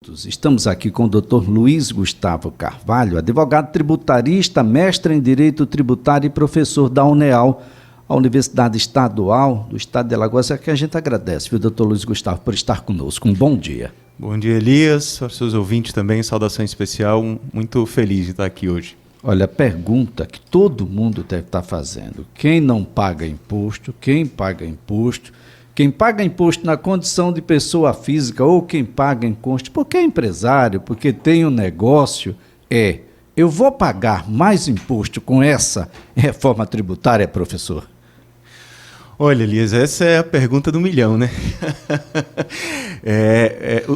minutos. Estamos aqui com o Dr. Luiz Gustavo Carvalho, advogado tributarista, mestre em Direito Tributário e professor da UNEAL, a Universidade Estadual do Estado de Alagoas. É que a gente agradece, viu, Dr. Luiz Gustavo, por estar conosco. Um bom dia. Bom dia, Elias, aos seus ouvintes também, saudação especial, muito feliz de estar aqui hoje. Olha, a pergunta que todo mundo deve estar fazendo: quem não paga imposto, quem paga imposto? Quem paga imposto na condição de pessoa física ou quem paga imposto porque é empresário, porque tem um negócio, eu vou pagar mais imposto com essa reforma tributária, professor? Olha, Elias, essa é a pergunta do milhão, né?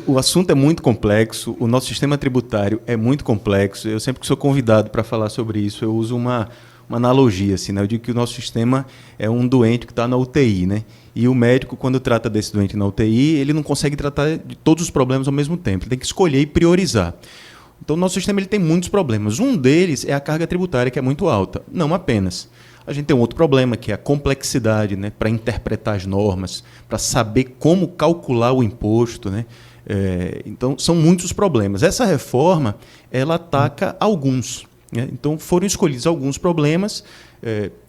O assunto é muito complexo, o nosso sistema tributário é muito complexo. Eu sempre que sou convidado para falar sobre isso, eu uso uma analogia, assim, né? Eu digo que o nosso sistema é um doente que está na UTI, né? E o médico, quando trata desse doente na UTI, ele não consegue tratar de todos os problemas ao mesmo tempo. Ele tem que escolher e priorizar. Então, o nosso sistema ele tem muitos problemas. Um deles é a carga tributária, que é muito alta. Não apenas. A gente tem um outro problema, que é a complexidade, né? Para interpretar as normas, para saber como calcular o imposto, né? Então, são muitos os problemas. Essa reforma, ela ataca alguns. Então, foram escolhidos alguns problemas,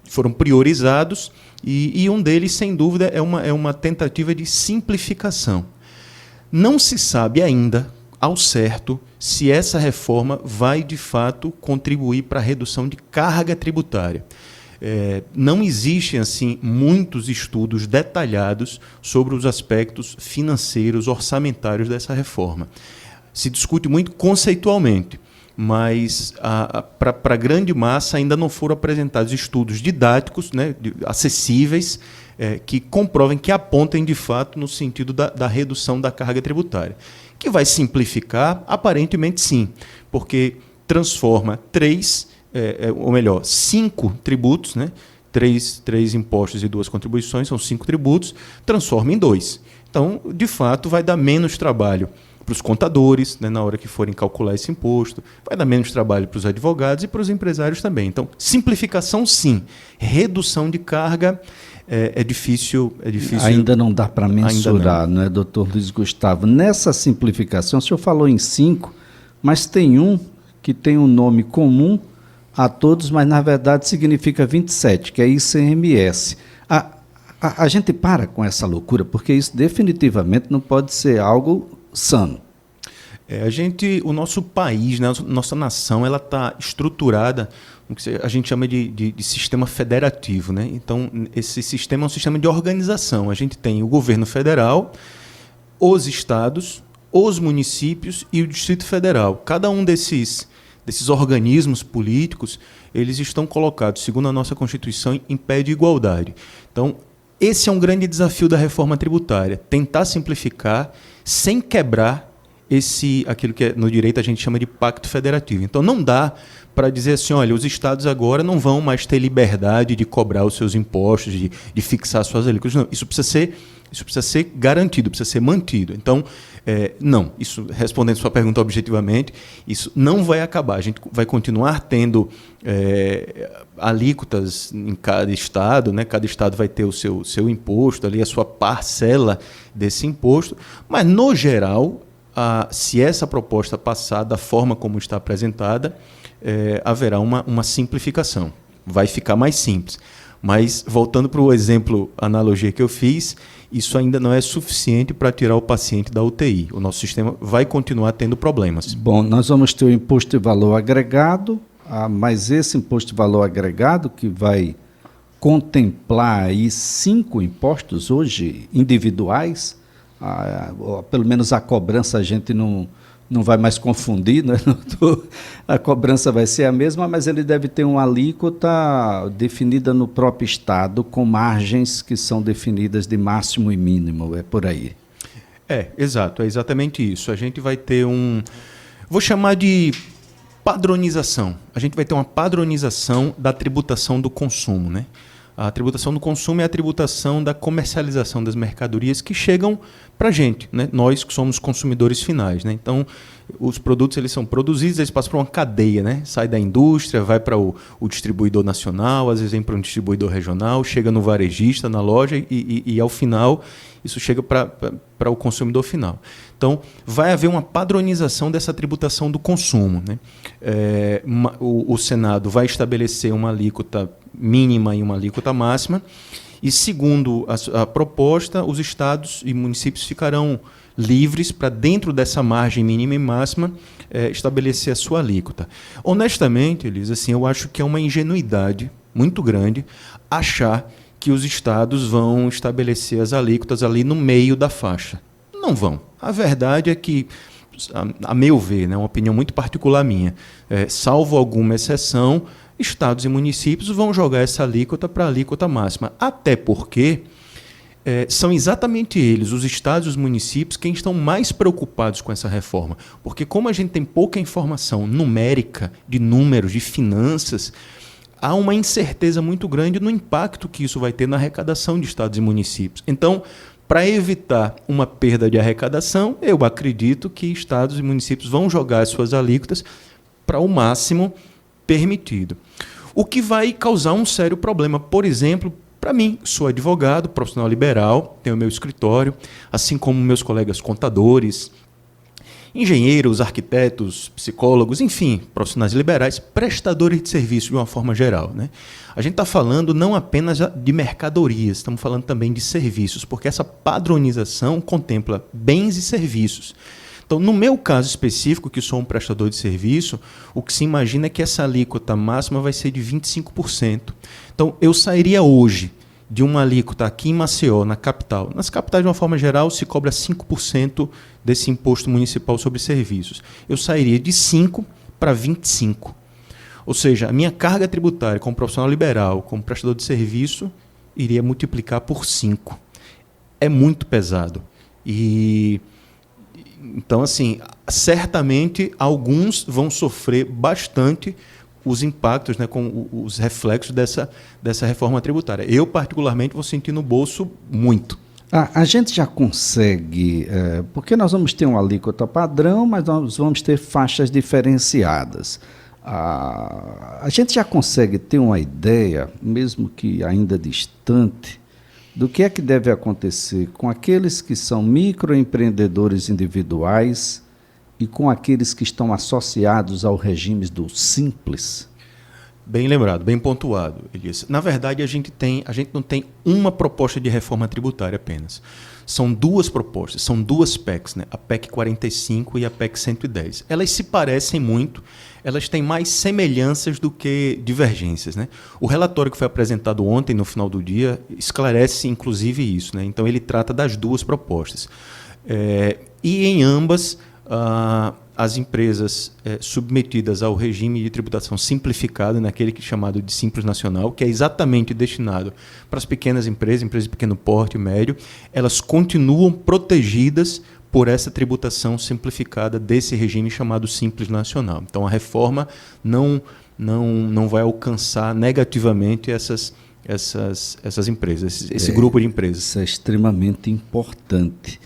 foram priorizados, e um deles, sem dúvida, é uma tentativa de simplificação. Não se sabe ainda, ao certo, se essa reforma vai, de fato, contribuir para a redução de carga tributária. Não existem, assim, muitos estudos detalhados sobre os aspectos financeiros, orçamentários dessa reforma. Se discute muito conceitualmente, mas para a grande massa ainda não foram apresentados estudos didáticos, né, acessíveis, que comprovem, que apontem de fato no sentido da redução da carga tributária. Que vai simplificar? Aparentemente sim, porque transforma cinco tributos, né, três impostos e 2 contribuições, são 5 tributos, transforma em 2. Então, de fato, vai dar menos trabalho para os contadores, né, na hora que forem calcular esse imposto, vai dar menos trabalho para os advogados e para os empresários também. Então, simplificação sim, redução de carga é difícil. Ainda não dá para mensurar, não é, doutor Luiz Gustavo? Nessa simplificação, o senhor falou em 5, mas tem um que tem um nome comum a todos, mas na verdade significa 27, que é ICMS. A gente para com essa loucura, porque isso definitivamente não pode ser algo sano. O nosso país, né, nossa nação, ela está estruturada no que a gente chama de sistema federativo, né? Então, esse sistema é um sistema de organização. A gente tem o governo federal, os estados, os municípios e o Distrito Federal. Cada um desses organismos políticos, eles estão colocados, segundo a nossa Constituição, em pé de igualdade. Então, esse é um grande desafio da reforma tributária, tentar simplificar sem quebrar aquilo que no direito a gente chama de pacto federativo. Então, não dá para dizer assim, olha, os estados agora não vão mais ter liberdade de cobrar os seus impostos, de fixar suas alíquotas. Não, isso precisa ser garantido, precisa ser mantido. Então, não, isso, respondendo a sua pergunta objetivamente, isso não vai acabar. A gente vai continuar tendo alíquotas em cada estado, né? Cada estado vai ter o seu imposto, ali, a sua parcela desse imposto, mas, no geral, se essa proposta passar da forma como está apresentada, haverá uma simplificação. Vai ficar mais simples. Mas, voltando para o exemplo, analogia que eu fiz, isso ainda não é suficiente para tirar o paciente da UTI. O nosso sistema vai continuar tendo problemas. Bom, nós vamos ter o imposto de valor agregado, mas esse imposto de valor agregado que vai contemplar aí 5 impostos hoje individuais, pelo menos a cobrança a gente não vai mais confundir, né? A cobrança vai ser a mesma, mas ele deve ter uma alíquota definida no próprio estado, com margens que são definidas de máximo e mínimo, é por aí. Exato, é exatamente isso. A gente vai ter vou chamar de padronização. A gente vai ter uma padronização da tributação do consumo, né? A tributação do consumo é a tributação da comercialização das mercadorias que chegam para a gente, né? Nós que somos consumidores finais, né? Então, os produtos eles são produzidos, eles passam por uma cadeia, né? Sai da indústria, vai para o distribuidor nacional, às vezes vem para um distribuidor regional, chega no varejista, na loja e ao final isso chega para o consumidor final. Então, vai haver uma padronização dessa tributação do consumo, né? O Senado vai estabelecer uma alíquota mínima e uma alíquota máxima, e, segundo a proposta, os estados e municípios ficarão livres para, dentro dessa margem mínima e máxima, estabelecer a sua alíquota. Honestamente, Elisa, assim, eu acho que é uma ingenuidade muito grande achar que os estados vão estabelecer as alíquotas ali no meio da faixa. Não vão. A verdade é que, a meu ver, né, uma opinião muito particular minha, salvo alguma exceção, estados e municípios vão jogar essa alíquota para a alíquota máxima. Até porque são exatamente eles, os estados e os municípios, quem estão mais preocupados com essa reforma. Porque como a gente tem pouca informação numérica, de números, de finanças, há uma incerteza muito grande no impacto que isso vai ter na arrecadação de estados e municípios. Então, para evitar uma perda de arrecadação, eu acredito que estados e municípios vão jogar as suas alíquotas para o máximo permitido. O que vai causar um sério problema, por exemplo, para mim, sou advogado, profissional liberal, tenho meu escritório, assim como meus colegas contadores, engenheiros, arquitetos, psicólogos, enfim, profissionais liberais, prestadores de serviço de uma forma geral, né? A gente está falando não apenas de mercadorias, estamos falando também de serviços, porque essa padronização contempla bens e serviços. Então, no meu caso específico, que sou um prestador de serviço, o que se imagina é que essa alíquota máxima vai ser de 25%. Então, eu sairia hoje de uma alíquota aqui em Maceió, na capital. Nas capitais, de uma forma geral, se cobra 5% desse imposto municipal sobre serviços. Eu sairia de 5% para 25%. Ou seja, a minha carga tributária como profissional liberal, como prestador de serviço, iria multiplicar por 5%. É muito pesado. Então, assim, certamente alguns vão sofrer bastante os impactos, né, com os reflexos dessa reforma tributária. Eu, particularmente, vou sentir no bolso muito. A gente já consegue, porque nós vamos ter uma alíquota padrão, mas nós vamos ter faixas diferenciadas. A gente já consegue ter uma ideia, mesmo que ainda distante, do que é que deve acontecer com aqueles que são microempreendedores individuais e com aqueles que estão associados ao regime do Simples? Bem lembrado, bem pontuado, Elias. Na verdade, a gente não tem uma proposta de reforma tributária apenas. São duas propostas, são duas PECs, né? A PEC 45 e a PEC 110. Elas se parecem muito, elas têm mais semelhanças do que divergências, né? O relatório que foi apresentado ontem, no final do dia, esclarece inclusive isso, né? Então, ele trata das duas propostas. E em ambas, as empresas submetidas ao regime de tributação simplificado, naquele que é chamado de Simples Nacional, que é exatamente destinado para as pequenas empresas de pequeno porte e médio, elas continuam protegidas por essa tributação simplificada desse regime chamado Simples Nacional. Então, a reforma não vai alcançar negativamente essas empresas, esse grupo de empresas. Isso é extremamente importante.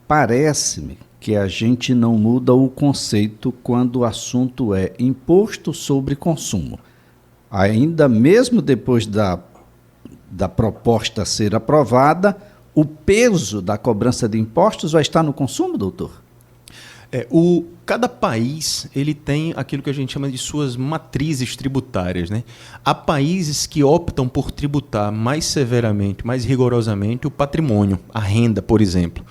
Parece-me que a gente não muda o conceito quando o assunto é imposto sobre consumo. Ainda mesmo depois da proposta ser aprovada, o peso da cobrança de impostos vai estar no consumo, doutor? Cada país ele tem aquilo que a gente chama de suas matrizes tributárias, né? Há países que optam por tributar mais severamente, mais rigorosamente o patrimônio, a renda, por exemplo.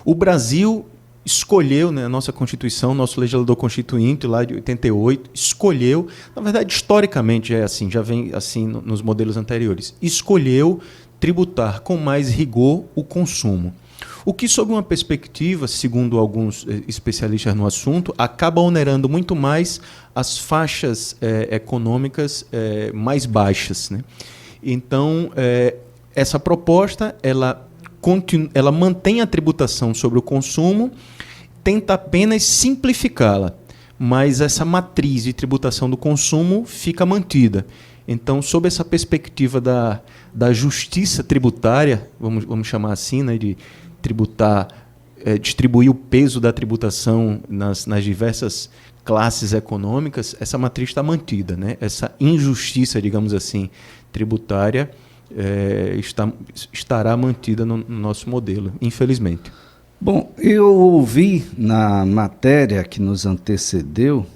O Brasil escolheu, né, a nossa Constituição, nosso legislador constituinte lá de 88, escolheu, na verdade historicamente é assim, já vem assim nos modelos anteriores, escolheu tributar com mais rigor o consumo. O que, sob uma perspectiva, segundo alguns especialistas no assunto, acaba onerando muito mais as faixas econômicas mais baixas, né? Então, essa proposta, ela mantém a tributação sobre o consumo, tenta apenas simplificá-la, mas essa matriz de tributação do consumo fica mantida. Então, sob essa perspectiva da justiça tributária, vamos chamar assim, né, de tributar distribuir o peso da tributação nas diversas classes econômicas, essa matriz está mantida, né? Essa injustiça, digamos assim, tributária estará mantida no nosso modelo, infelizmente. Bom, eu ouvi na matéria que nos antecedeu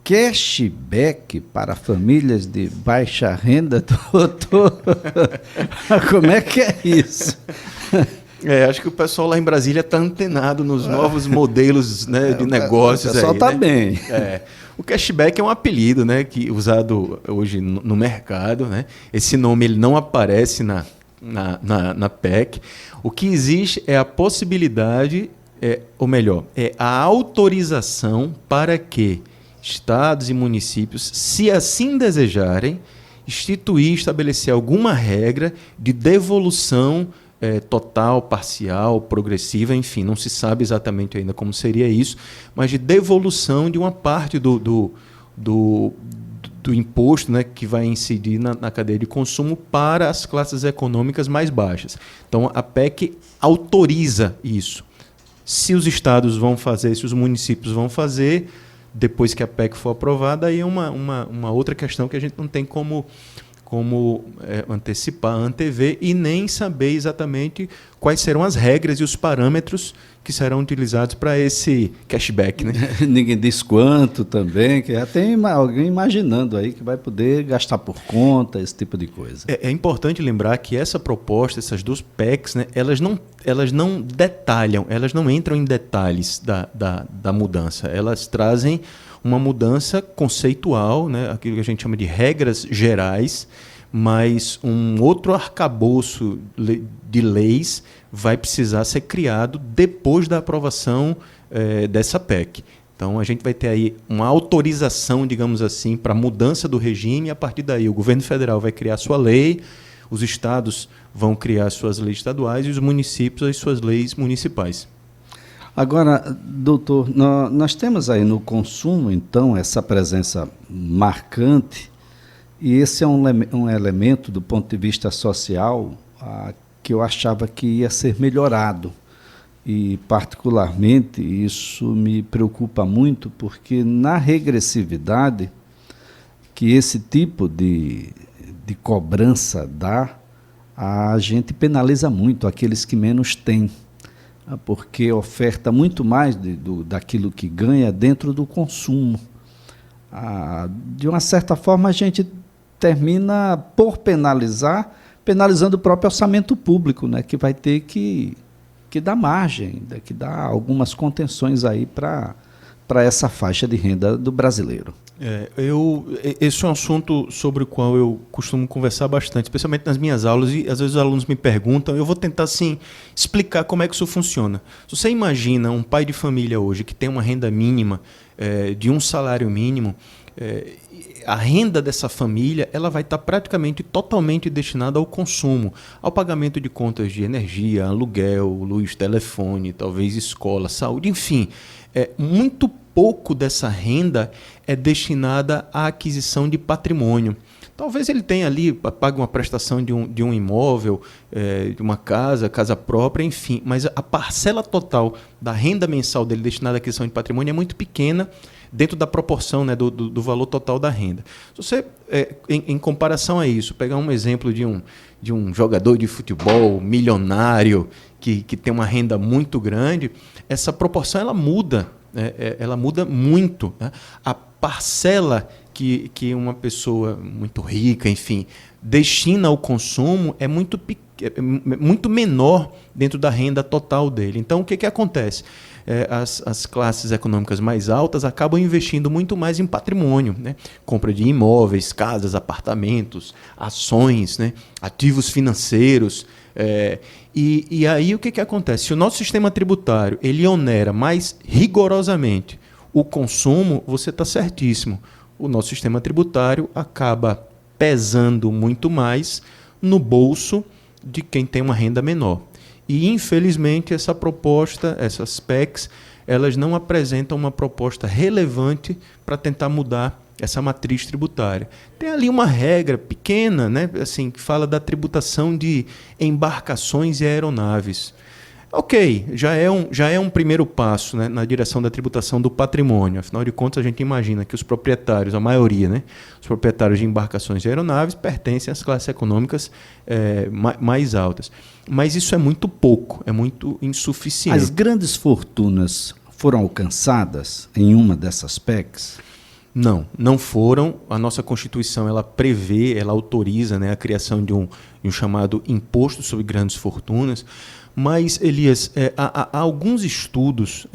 cashback para famílias de baixa renda, doutor. Como é que é isso? Acho que o pessoal lá em Brasília está antenado nos novos modelos, né, de negócios. O pessoal está bem. O cashback é um apelido, né, usado hoje no mercado. Né? Esse nome ele não aparece na PEC. O que existe é a possibilidade, ou melhor, é a autorização para que estados e municípios, se assim desejarem, estabelecer alguma regra de devolução total, parcial, progressiva, enfim, não se sabe exatamente ainda como seria isso, mas de devolução de uma parte do imposto, né, que vai incidir na cadeia de consumo para as classes econômicas mais baixas. Então, a PEC autoriza isso. Se os estados vão fazer, se os municípios vão fazer, depois que a PEC for aprovada, aí é uma outra questão que a gente não tem como antecipar, antever e nem saber exatamente quais serão as regras e os parâmetros que serão utilizados para esse cashback. Né? Ninguém diz quanto também, que já tem alguém imaginando aí que vai poder gastar por conta, esse tipo de coisa. É importante lembrar que essa proposta, essas duas PECs, né, elas não detalham, elas não entram em detalhes da mudança, elas trazem uma mudança conceitual, né, aquilo que a gente chama de regras gerais, mas um outro arcabouço de leis vai precisar ser criado depois da aprovação dessa PEC. Então, a gente vai ter aí uma autorização, digamos assim, para a mudança do regime, e a partir daí o governo federal vai criar sua lei, os estados vão criar suas leis estaduais e os municípios as suas leis municipais. Agora, doutor, nós temos aí no consumo, então, essa presença marcante, e esse é um elemento do ponto de vista social que eu achava que ia ser melhorado. E, particularmente, isso me preocupa muito, porque na regressividade que esse tipo de cobrança dá, a gente penaliza muito aqueles que menos têm, porque oferta muito mais daquilo que ganha dentro do consumo. De uma certa forma, a gente termina por penalizando o próprio orçamento público, né, que vai ter que dar margem, que dar algumas contenções aí para essa faixa de renda do brasileiro. Esse é um assunto sobre o qual eu costumo conversar bastante, especialmente nas minhas aulas, e às vezes os alunos me perguntam, eu vou tentar assim, explicar como é que isso funciona. Se você imagina um pai de família hoje que tem uma renda mínima de um salário mínimo, a renda dessa família ela vai estar praticamente totalmente destinada ao consumo, ao pagamento de contas de energia, aluguel, luz, telefone, talvez escola, saúde, enfim. Muito pouco dessa renda é destinada à aquisição de patrimônio. Talvez ele tenha ali, pague uma prestação de um imóvel, de uma casa própria, enfim, mas a parcela total da renda mensal dele destinada à aquisição de patrimônio é muito pequena, dentro da proporção, né, do valor total da renda. Se você, em comparação a isso, pegar um exemplo de um jogador de futebol milionário que tem uma renda muito grande, essa proporção ela muda muito. Né? A parcela que uma pessoa muito rica, enfim, destina ao consumo é muito menor dentro da renda total dele. Então, o que acontece? As classes econômicas mais altas acabam investindo muito mais em patrimônio, né? Compra de imóveis, casas, apartamentos, ações, né? Ativos financeiros. E aí o que acontece? Se o nosso sistema tributário ele onera mais rigorosamente o consumo, você está certíssimo. O nosso sistema tributário acaba pesando muito mais no bolso de quem tem uma renda menor. E, infelizmente, essa proposta, essas PECs, elas não apresentam uma proposta relevante para tentar mudar essa matriz tributária. Tem ali uma regra pequena, né, assim, que fala da tributação de embarcações e aeronaves. Ok, já é um primeiro passo, né, na direção da tributação do patrimônio. Afinal de contas, a gente imagina que os proprietários, a maioria, né, os proprietários de embarcações de aeronaves pertencem às classes econômicas mais altas. Mas isso é muito pouco, é muito insuficiente. As grandes fortunas foram alcançadas em uma dessas PECs? Não foram. A nossa Constituição ela prevê, ela autoriza, né, a criação de um chamado imposto sobre grandes fortunas. Mas, Elias, há alguns estudos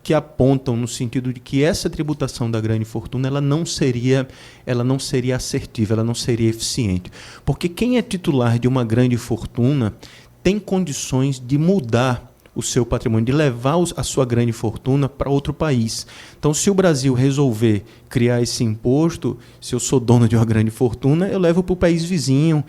que apontam no sentido de que essa tributação da grande fortuna ela não seria assertiva, ela não seria eficiente. Porque quem é titular de uma grande fortuna tem condições de mudar o seu patrimônio, de levar a sua grande fortuna para outro país. Então, se o Brasil resolver criar esse imposto, se eu sou dono de uma grande fortuna, eu levo para o país vizinho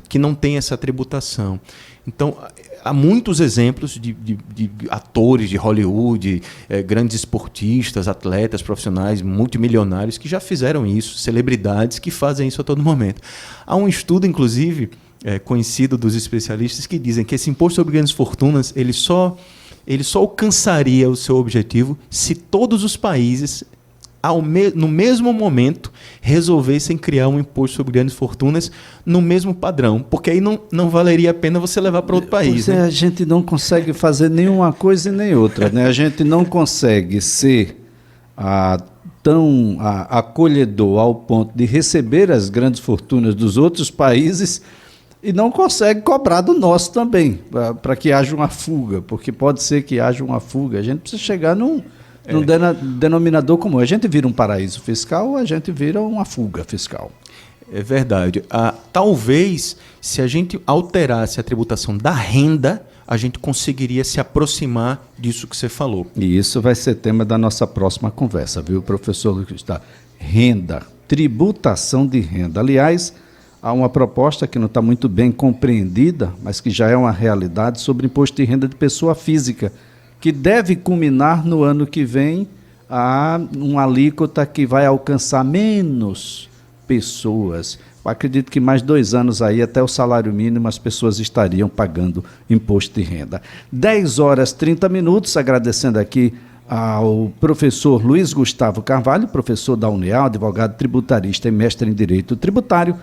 que não tem essa tributação. Então, há muitos exemplos de atores de Hollywood, grandes esportistas, atletas profissionais, multimilionários que já fizeram isso, celebridades que fazem isso a todo momento. Há um estudo, inclusive, conhecido dos especialistas que dizem que esse imposto sobre grandes fortunas ele só alcançaria o seu objetivo se todos os países no mesmo momento resolvessem criar um imposto sobre grandes fortunas no mesmo padrão, porque aí não valeria a pena você levar para outro país. Né? A gente não consegue fazer nenhuma coisa e nem outra, né? A gente não consegue ser tão acolhedor ao ponto de receber as grandes fortunas dos outros países e não consegue cobrar do nosso também, para que haja uma fuga, porque pode ser que haja uma fuga. A gente precisa chegar num denominador comum. A gente vira um paraíso fiscal ou a gente vira uma fuga fiscal. É verdade. Talvez, se a gente alterasse a tributação da renda, a gente conseguiria se aproximar disso que você falou. E isso vai ser tema da nossa próxima conversa, viu, professor Luiz? Renda, tributação de renda. Aliás, há uma proposta que não está muito bem compreendida, mas que já é uma realidade, sobre imposto de renda de pessoa física, que deve culminar no ano que vem a uma alíquota que vai alcançar menos pessoas. Eu acredito que mais 2 anos aí, até o salário mínimo, as pessoas estariam pagando imposto de renda. 10h30, agradecendo aqui ao professor Luiz Gustavo Carvalho, professor da UNEAL, advogado tributarista e mestre em Direito Tributário,